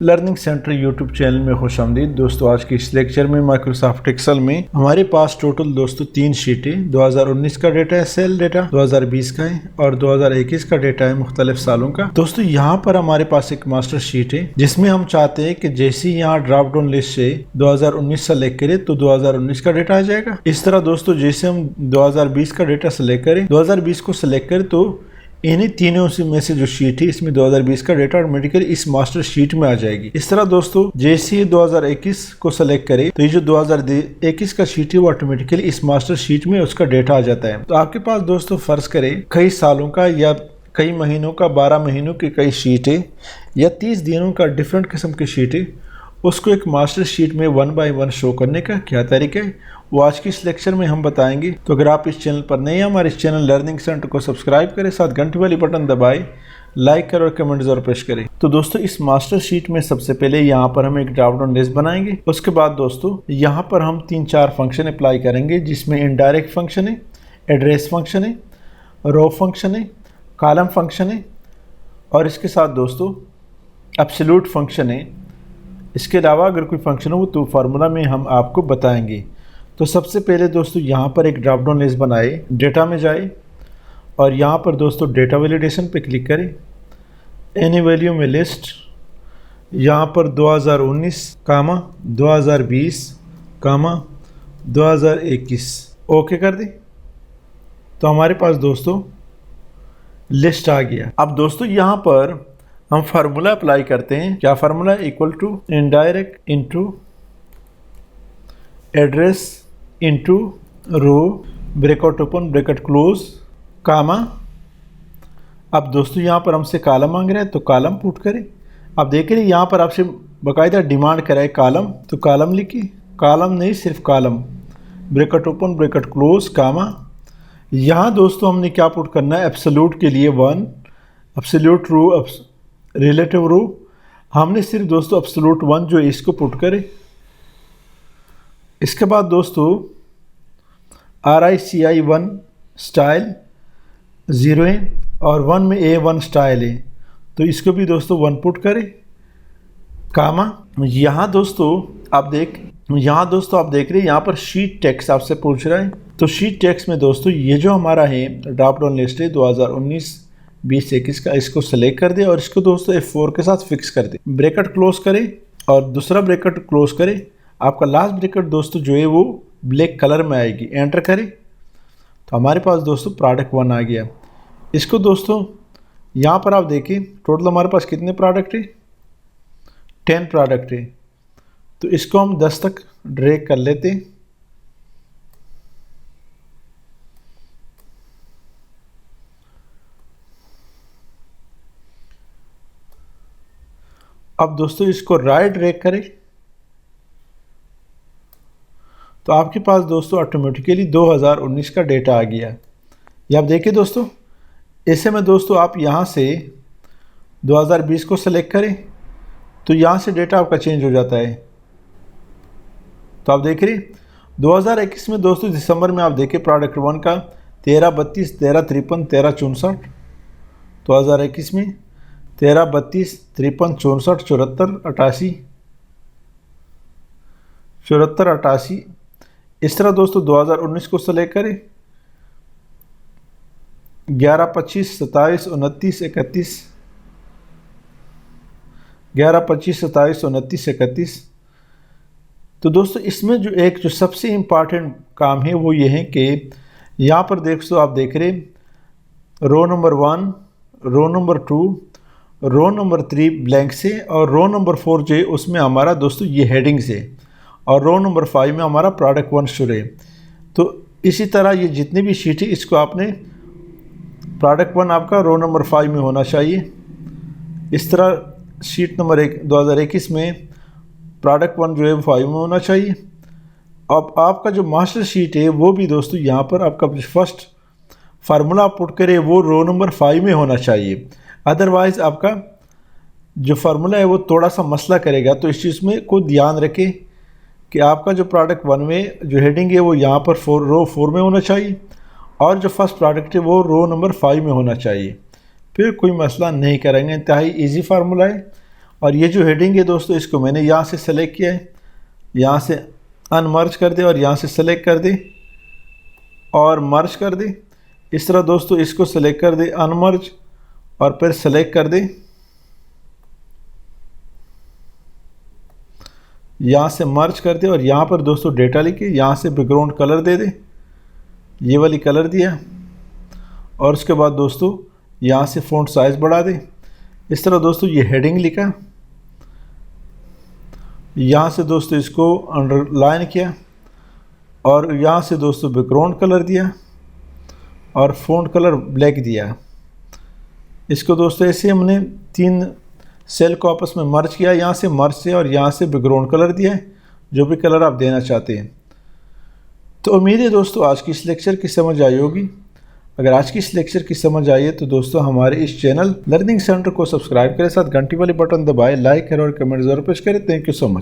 Learning centre YouTube channel में खुशामदीद। दोस्तों आज के इस लेक्चर में माइक्रोसॉफ्ट एक्सेल में हमारे पास टोटल दोस्तों 3 शीटें 2019 का डेटा है, सेल डेटा 2020 का है और 2021 का डेटा है मुख्तलिफ सालों का। दोस्तों यहाँ पर हमारे पास एक मास्टर शीट है जिसमें हम चाहते हैं कि जैसे ही यहाँ ड्रॉप डाउन लिस्ट से 2019 सेलेक्ट करें तो 2019 का डेटा आ जाएगा। इस तरह दोस्तों जैसे हम 2020 का डेटा सेलेक्ट करें, 2020 को सेलेक्ट करें तो इन्हीं तीनों में से जो शीट है इसमें 2020 का डेटा ऑटोमेटिकली इस मास्टर शीट में आ जाएगी। इस तरह दोस्तों जैसे ही 2021 को सेलेक्ट करें तो ये जो 2021 का शीट है वो ऑटोमेटिकली इस मास्टर शीट में उसका डेटा आ जाता है। तो आपके पास दोस्तों फर्ज करें कई सालों का या कई महीनों का, 12 महीनों की कई शीट है या 30 दिनों का डिफरेंट किस्म की शीट है, उसको एक मास्टर शीट में 1 बाय 1 शो करने का क्या तरीका है वो आज की इस लेक्चर में हम बताएंगे। तो अगर आप इस चैनल पर नए हैं, हमारे इस चैनल लर्निंग सेंटर को सब्सक्राइब करें, साथ घंटी वाली बटन दबाएं, लाइक करें और कमेंट जरूर प्रेस करें। तो दोस्तों इस मास्टर शीट में सबसे पहले यहाँ पर हम एक ड्रॉप डाउन लिस्ट बनाएंगे। उसके बाद दोस्तों यहाँ पर हम 3-4 फंक्शन अप्लाई करेंगे जिसमें इनडायरेक्ट फंक्शन है, एड्रेस फंक्शन है, रो फंक्शन है, कॉलम फंक्शन है और इसके साथ दोस्तों एब्सोल्यूट फंक्शन है। इसके अलावा अगर कोई फंक्शन हो तो फार्मूला में हम आपको बताएंगे। तो सबसे पहले दोस्तों यहाँ पर एक ड्रॉप डाउन लिस्ट बनाए, डेटा में जाए और यहाँ पर दोस्तों डेटा वैलिडेशन पे क्लिक करें, एनी वैल्यू में लिस्ट, यहाँ पर 2019 कामा 2020 कामा 2021 ओके कर दें। तो हमारे पास दोस्तों लिस्ट आ गया। अब दोस्तों यहाँ पर हम फार्मूला अप्लाई करते हैं। क्या formula? Equal to indirect into address into row, bracket open bracket close, comma. अब दोस्तों यहाँ पर हमसे कॉलम मांग रहा है तो कॉलम पुट करें। अब देख रहे यहाँ पर आपसे बाकायदा डिमांड कराए कॉलम, तो कॉलम लिखिए, कॉलम नहीं सिर्फ column, bracket open bracket close, comma. यहाँ दोस्तों हमने क्या पुट करना है? एब्सोल्यूट के लिए 1, एब्सोल्यूट रो, रिलेटिव रो, हमने सिर्फ दोस्तों एब्सोल्यूट 1 जो इसको पुट करें। इसके बाद दोस्तों RICI 1 स्टाइल 0 है और 1 में A1 स्टाइल है तो इसको भी दोस्तों 1 पुट करें, कामा। यहाँ दोस्तों आप देख रहे हैं यहाँ पर शीट टेक्स्ट आपसे पूछ रहा है। तो शीट टेक्स्ट में दोस्तों ये जो हमारा है ड्रॉप डाउन लिस्ट है 2019 20 21 का, इसको सेलेक्ट कर दे और इसको दोस्तों F4 के साथ फिक्स कर दे, ब्रैकेट क्लोज करें और दूसरा ब्रैकेट क्लोज करें। आपका लास्ट ब्रैकेट दोस्तों जो है वो ब्लैक कलर में आएगी, एंटर करें। तो हमारे पास दोस्तों प्रोडक्ट 1 आ गया। इसको दोस्तों यहाँ पर आप देखिए टोटल हमारे पास कितने प्रोडक्ट है? 10 प्रोडक्ट है। तो इसको हम 10 तक ड्रैग कर लेते हैं। अब दोस्तों इसको राइट ड्रैग करें तो आपके पास दोस्तों ऑटोमेटिकली 2019 का डेटा आ गया। ये आप देखिए दोस्तों, ऐसे में दोस्तों आप यहाँ से 2020 को सेलेक्ट करें तो यहाँ से डेटा आपका चेंज हो जाता है। तो आप देख रहे 2021 में दोस्तों दिसंबर में आप देखिए प्रोडक्ट 1 का 13 32 13 53 13 64, 2021 में 13 32 53 64 74 88 74 88। इस तरह दोस्तों 2019 को सेलेक्ट करें, 11 25 27 29 31, 11 25 27 29 31। तो दोस्तों इसमें जो सबसे इम्पॉर्टेंट काम है वो ये है कि यहाँ पर दोस्तों आप देख रहे row number 1, row number 2, row number 3 blank से और रो नंबर 4 जो है उसमें हमारा दोस्तों ये हेडिंग से और रो नंबर 5 में हमारा प्रोडक्ट 1 शुरू है। तो इसी तरह ये जितनी भी शीट है इसको आपने प्रोडक्ट 1 आपका रो नंबर 5 में होना चाहिए। इस तरह शीट नंबर 1 2021 में प्रोडक्ट 1 जो है 5 में होना चाहिए। अब आपका जो मास्टर शीट है वो भी दोस्तों यहाँ पर आपका फर्स्ट फार्मूला पुट करे वो रो नंबर 5 में होना चाहिए, अदरवाइज़ आपका जो फार्मूला है वो थोड़ा सा मसला करेगा। तो इस चीज़ में को ध्यान रखें कि आपका जो प्रोडक्ट 1 में जो हेडिंग है वो यहाँ पर रो 4 में होना चाहिए और जो फर्स्ट प्रोडक्ट है वो रो नंबर 5 में होना चाहिए। फिर कोई मसला नहीं करेंगे, इंतहाई इजी फार्मूला है और ये जो हेडिंग है दोस्तों, इसको मैंने यहाँ से सेलेक्ट किया है, यहाँ से अनमर्ज कर दे और यहाँ से सेलेक्ट कर दे और मर्ज कर दे। इस तरह दोस्तों इसको सेलेक्ट कर दे, अनमर्ज, और फिर सेलेक्ट कर दे, यहाँ से मर्ज कर दे और यहाँ पर दोस्तों डेटा लिखे, यहाँ से बैकग्राउंड कलर दे दे, ये वाली कलर दिया, और उसके बाद दोस्तों यहाँ से फ़ॉन्ट साइज़ बढ़ा दे। इस तरह दोस्तों ये हेडिंग लिखा, यहाँ से दोस्तों इसको अंडरलाइन किया और यहाँ से दोस्तों बैकग्राउंड कलर दिया और फ़ॉन्ट कलर ब्लैक दिया। इसको दोस्तों ऐसे हमने 3 सेल को आपस में मर्ज किया, यहाँ से मर्ज से और यहाँ से बैकग्राउंड कलर दिया है, जो भी कलर आप देना चाहते हैं। तो उम्मीद है दोस्तों आज की इस लेक्चर की समझ आई होगी। अगर आज की इस लेक्चर की समझ आई है तो दोस्तों हमारे इस चैनल लर्निंग सेंटर को सब्सक्राइब करें, साथ घंटी वाले बटन दबाएं, लाइक करें और कमेंट जरूर पेश करें। Thank you so much.